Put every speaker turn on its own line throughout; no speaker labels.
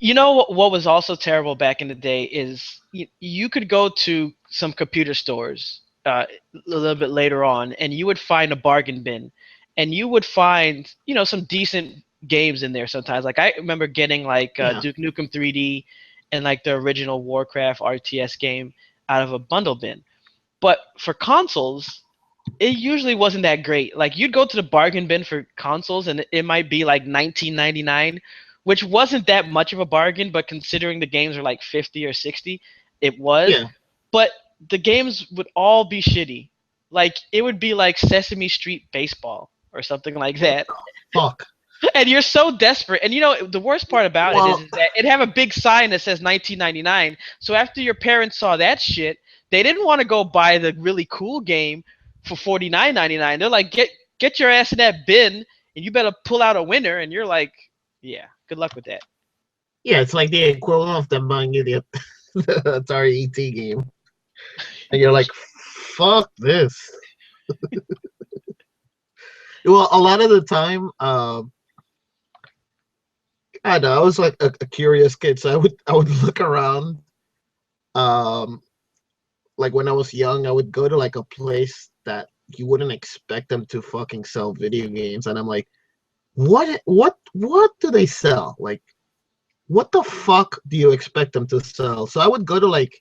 You know what was also terrible back in the day is you could go to some computer stores a little bit later on, and you would find a bargain bin, and you would find some decent games in there sometimes. Like I remember getting like
Yeah.
Duke Nukem 3D and like the original Warcraft RTS game out of a bundle bin. But for consoles, it usually wasn't that great. Like you'd go to the bargain bin for consoles and it might be like 19.99, which wasn't that much of a bargain, but considering the games are like 50 or 60, it was.
Yeah.
But the games would all be shitty. Like it would be like Sesame Street Baseball or something like
What
that.
the fuck?
And you're so desperate. And the worst part about it
Well,
is that it have a big sign that says 19.99. So after your parents saw that shit, they didn't want to go buy the really cool game for 49.99. They're like, get your ass in that bin, and you better pull out a winner. And you're like, yeah, good luck with that.
yeah, it's like the equivalent of them buying you the, the Atari ET game, and you're like, fuck this. Well, a lot of the time, I don't know, I was like a curious kid, so I would look around. Um, like when I was young, I would go to like a place that you wouldn't expect them to fucking sell video games, and I'm like, what do they sell? Like, what the fuck do you expect them to sell? So I would go to like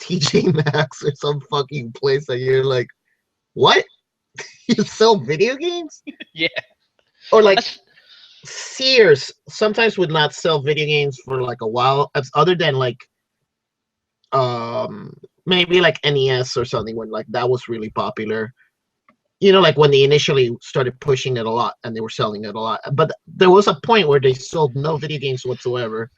TJ Maxx or some fucking place that you're like, what? You sell video games?
Yeah,
Or like
that's
Sears sometimes would not sell video games for like a while, other than like maybe like NES or something when like that was really popular. Like when they initially started pushing it a lot and they were selling it a lot. But there was a point where they sold no video games whatsoever.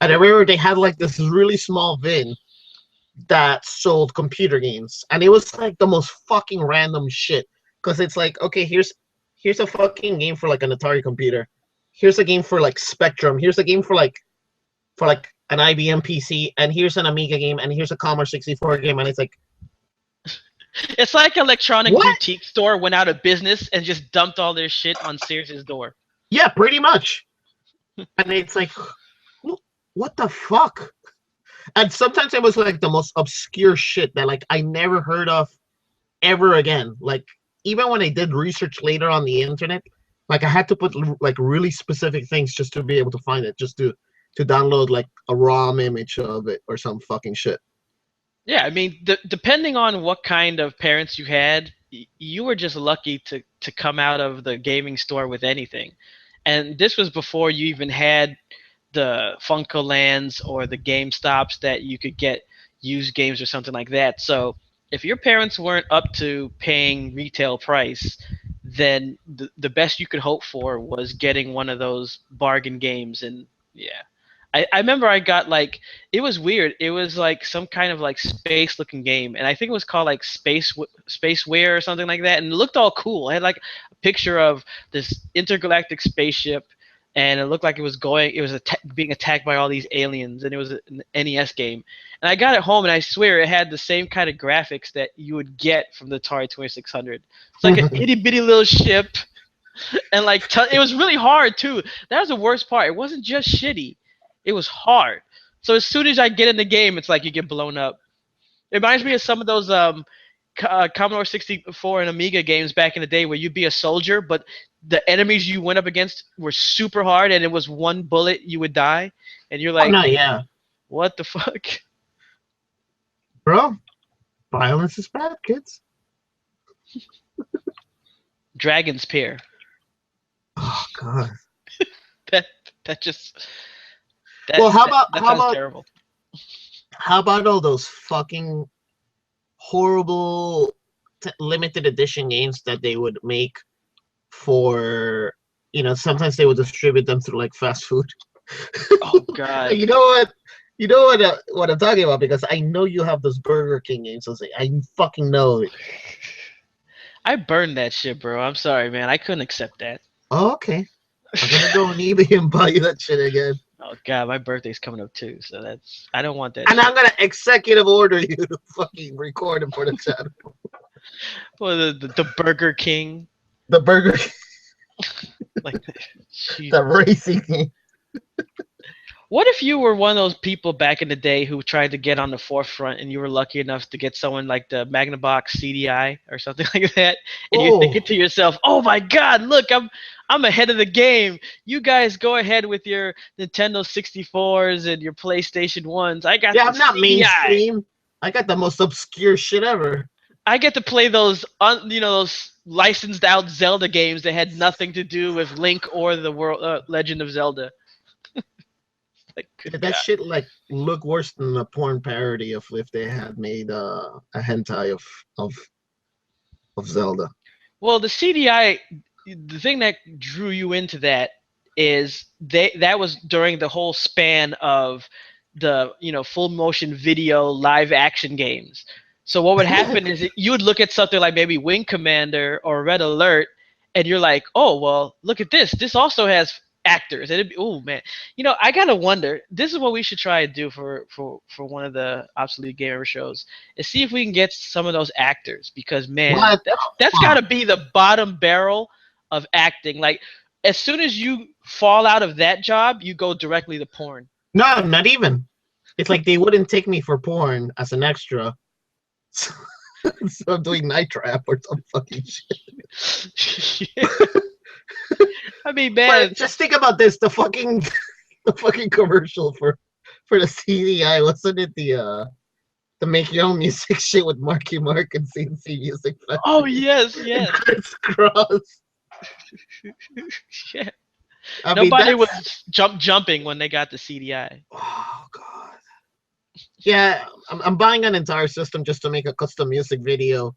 And I remember they had like this really small bin that sold computer games, and it was like the most fucking random shit. Because it's like, okay, here's a fucking game for like an Atari computer. Here's a game for like Spectrum. Here's a game for like an IBM PC, and here's an Amiga game, and here's a Commodore 64 game, and it's like,
it's like Electronic
what?
Boutique Store went out of business and just dumped all their shit on Sears' door.
Yeah, pretty much. And it's like, what the fuck? And sometimes it was like the most obscure shit that like I never heard of ever again. Like even when I did research later on the internet, like I had to put like really specific things just to be able to find it, just to download like a ROM image of it or some fucking shit.
Yeah, I mean, depending on what kind of parents you had, you were just lucky to come out of the gaming store with anything. And this was before you even had the Funko Lands or the GameStops that you could get used games or something like that. So if your parents weren't up to paying retail price, then the best you could hope for was getting one of those bargain games. And yeah, I remember I got like, it was weird. It was like some kind of like space looking game, and I think it was called like Spaceware or something like that, and it looked all cool. It had like a picture of this intergalactic spaceship, and it looked like it was being attacked by all these aliens, and it was an NES game. And I got it home, and I swear it had the same kind of graphics that you would get from the Atari 2600. It's like an itty bitty little ship, and like it was really hard too. That was the worst part. It wasn't just shitty. It was hard. So as soon as I get in the game, it's like you get blown up. It reminds me of some of those Commodore 64 and Amiga games back in the day where you'd be a soldier, but the enemies you went up against were super hard, and it was one bullet you would die, and you're
Oh
like,
no, yeah,
what the fuck?
bro, violence is bad, kids.
Dragon's Peer.
Oh god.
That that just
Well, how
that,
about
that
how
sounds
about
terrible.
how about all those fucking horrible limited edition games that they would make for, sometimes they would distribute them through like fast food.
Oh god.
You know what? What I'm talking about, because I know you have those Burger King games. I fucking know it.
I burned that shit, bro. I'm sorry, man. I couldn't accept that.
Oh, okay. I'm gonna go on eBay and buy you that shit again.
Oh god, my birthday's coming up too, so I don't want that
And
shit.
I'm gonna executive order you to fucking record it for the channel.
Well, the Burger King,
The Burger
like,
the racing game.
What if you were one of those people back in the day who tried to get on the forefront and you were lucky enough to get someone like the Magnavox CDI or something like that, and you're thinking
Oh,
to yourself, "Oh my God, look, I'm ahead of the game. You guys go ahead with your Nintendo 64s and your PlayStation 1s. I got
yeah,
the
I'm not
CDI.
mainstream. I got the most obscure shit ever.
I get to play those those licensed out Zelda games that had nothing to do with Link or the world Legend of Zelda." Like,
Yeah,
good
that
God.
shit like look worse than a porn parody of if they had made a hentai of of Zelda.
Well, the CDI, the thing that drew you into that is that was during the whole span of the full motion video live action games. So what would happen is you would look at something like maybe Wing Commander or Red Alert, and you're like, oh well, look at this. This also has actors, and oh man, I gotta wonder. This is what we should try to do for one of the obsolete gamer shows is see if we can get some of those actors because man,
What
that's
the
got to
fuck?
be the bottom barrel of acting. Like as soon as you fall out of that job, you go directly to porn.
No, not even. It's like they wouldn't take me for porn as an extra. So, so I'm doing night trap or some fucking shit.
I mean,
But
man,
just think about this: the fucking commercial for the CDI wasn't it the make your own music shit with Marky Mark and CNC Music
oh
Factory
yes,
and
yes.
Crisscross.
Yeah.
I mean,
Nobody
that's
was jumping when they got the CDI.
oh god. Yeah, I'm buying an entire system just to make a custom music video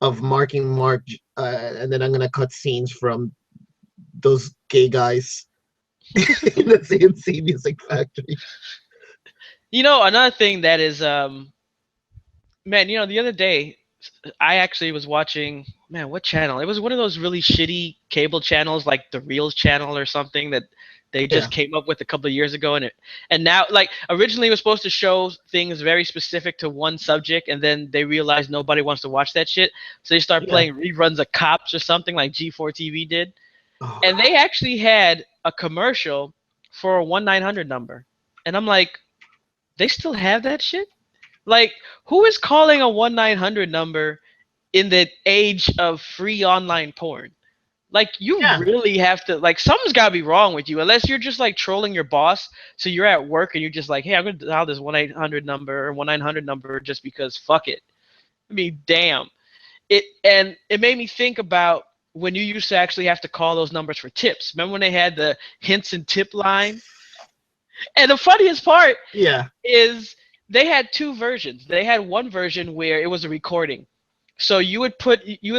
of Marking Mark, and then I'm gonna cut scenes from those gay guys in the CNC Music Factory.
Another thing that is man, the other day I actually was watching, man, what channel? It was one of those really shitty cable channels like the Reels channel or something that they just
Yeah,
came up with a couple of years ago, and now, like, originally it was supposed to show things very specific to one subject, and then they realized nobody wants to watch that shit, so they start
yeah.
playing reruns of Cops or something like G4 TV did.
Oh
And
god.
they actually had a commercial for a 1-900 number. And I'm like, they still have that shit? Like, who is calling a 1-900 number in the age of free online porn? Like, you
Yeah,
really have to, like, something's got to be wrong with you, unless you're just, like, trolling your boss. So you're at work and you're just like, hey, I'm going to dial this 1-800 number or 1-900 number just because fuck it. I mean, damn. And it made me think about when you used to actually have to call those numbers for tips. Remember when they had the hints and tip line? And the funniest part
yeah.
is they had two versions. They had one version where it was a recording. So you would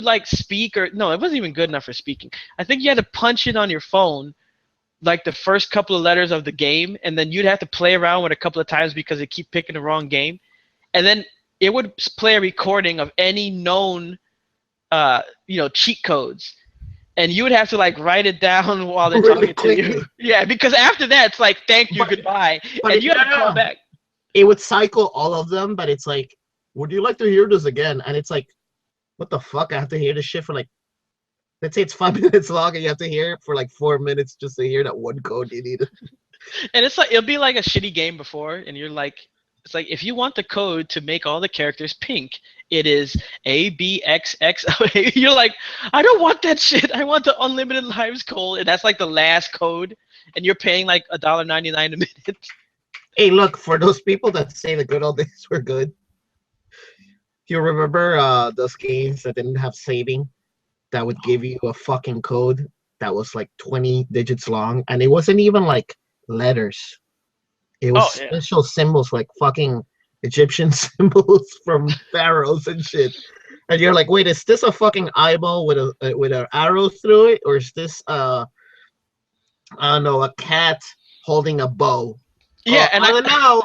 like speak or no, it wasn't even good enough for speaking. I think you had to punch it on your phone like the first couple of letters of the game, and then you'd have to play around with it a couple of times because it keep picking the wrong game. And then it would play a recording of any known cheat codes, and you would have to like write it down while they're
Really
talking to you.
quickly.
Yeah, because after that it's like thank you,
But
goodbye,
but
and
it,
you
no,
have to
no,
call
no.
back.
It would cycle all of them, but it's like, would you like to hear this again? And it's like, what the fuck? I have to hear this shit for like, let's say it's 5 minutes long, and you have to hear it for like 4 minutes just to hear that one code you need.
And it's like it'll be like a shitty game before, and you're like, it's like if you want the code to make all the characters pink, it is ABXX. You're like, I don't want that shit. I want the unlimited lives code, and that's like the last code, and you're paying like $1.99 a minute.
Hey, look, for those people that say the good old days were good, you remember those games that didn't have saving that would give you a fucking code that was like 20 digits long, and it wasn't even like letters. It was
Oh yeah.
special symbols like fucking Egyptian symbols from pharaohs and shit. And you're like, wait, is this a fucking eyeball with an arrow through it, or is this I don't know, a cat holding a bow?
Yeah, and
I don't know.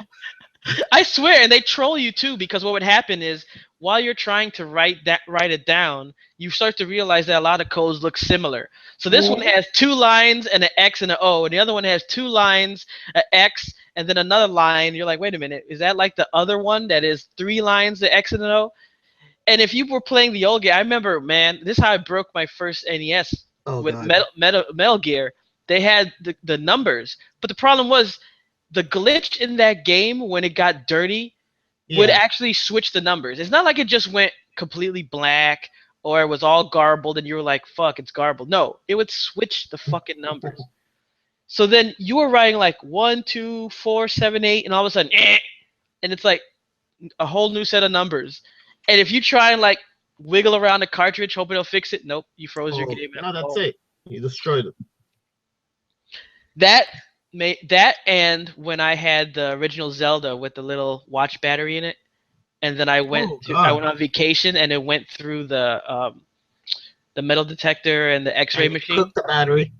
I swear, and they troll you too because what would happen is while you're trying to write it down, you start to realize that a lot of codes look similar. So this one
Mhm.
has two lines and an X and an O, and the other one has two lines, an X, and then another line. You're like, wait a minute, is that like the other one that is three lines, the X and an O? And if you were playing the old game, I remember, man, this is how I broke my first NES
Oh
with
god.
Metal Gear. They had the numbers, but the problem was the glitch in that game when it got dirty would
Yeah.
actually switch the numbers. It's not like it just went completely black or it was all garbled and you were like, fuck, it's garbled. No, it would switch the fucking numbers. So then you were writing like 1, 2, 4, 7, 8, and all of a sudden, and it's like a whole new set of numbers. And if you try and like wiggle around the cartridge hoping it'll fix it, nope, you froze your
Oh
game at
no, that's
home.
it. You destroyed it.
That that and when I had the original Zelda with the little watch battery in it, and then
Oh
I
God.
went on vacation and it went through the metal detector and the X-ray
And you
machine.
cooked the battery.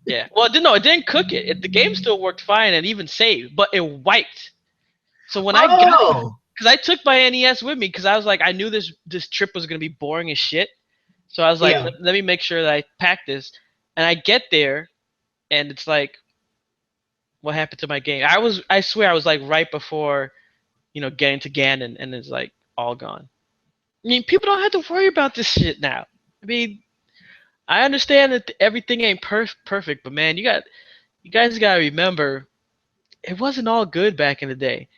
Yeah. Well, no, it didn't cook it. The game still worked fine and even saved, but it wiped. So when I got,
Oh.
because I took my NES with me because I was like, I knew this trip was gonna be boring as shit. So I was like,
Yeah.
let me make sure that I pack this. And I get there, and it's like, what happened to my game? I swear, I was like right before, getting to Ganon, and it's like all gone. I mean, people don't have to worry about this shit now. I mean, I understand that everything ain't perfect, but man, you guys gotta remember, it wasn't all good back in the day.